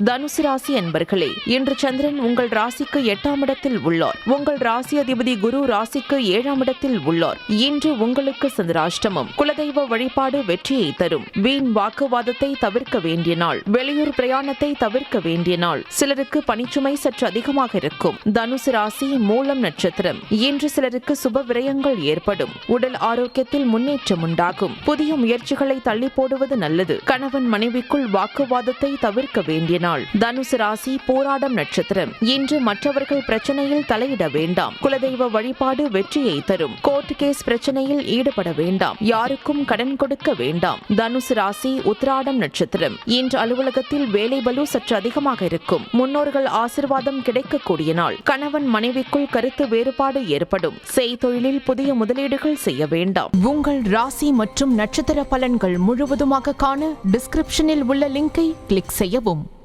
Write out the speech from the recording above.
தனுசு ராசி அன்பர்களே, இன்று சந்திரன் உங்கள் ராசிக்கு 8ஆம் இடத்தில் உள்ளார். உங்கள் ராசி அதிபதி குரு ராசிக்கு 7ஆம் இடத்தில் உள்ளார். இன்று உங்களுக்கு சந்திராஷ்டமம். குலதெய்வ வழிபாடு வெற்றியை தரும். வீண் வாக்குவாதத்தை தவிர்க்க வேண்டிய நாள். வெளியூர் பிரயாணத்தை தவிர்க்க வேண்டிய நாள். சிலருக்கு பணிச்சுமை சற்று அதிகமாக இருக்கும். தனுசு ராசி மூலம் நட்சத்திரம். இன்று சிலருக்கு சுப விரயங்கள் ஏற்படும். உடல் ஆரோக்கியத்தில் முன்னேற்றம் உண்டாகும். புதிய முயற்சிகளை தள்ளி போடுவது நல்லது. கணவன் மனைவிக்குள் வாக்குவாதத்தை தவிர்க்க வேண்டிய நாள். தனுசு ராசி போராடம் நட்சத்திரம். இன்று மற்றவர்கள் பிரச்சனையில் தலையிட வேண்டாம். குலதெய்வ வழிபாடு வெற்றியை தரும். கோர்ட் கேஸ் பிரச்சனையில் ஈடுபட வேண்டாம். யாருக்கும் கடன் கொடுக்க வேண்டாம். தனுசு ராசி உத்திராடம் நட்சத்திரம். இன்று அலுவலகத்தில் வேலை பளு சற்று அதிகமாக இருக்கும். முன்னோர்கள் ஆசிர்வாதம் கிடைக்கக்கூடிய நாள். கணவன் மனைவிக்குள் கருத்து வேறுபாடு ஏற்படும். செய்தொழிலில் புதிய முதலீடுகள் செய்ய வேண்டாம். உங்கள் ராசி மற்றும் நட்சத்திர பலன்கள் முழுவதுமாக காண டிஸ்கிரிப்ஷனில் உள்ள லிங்கை கிளிக் செய்யவும்.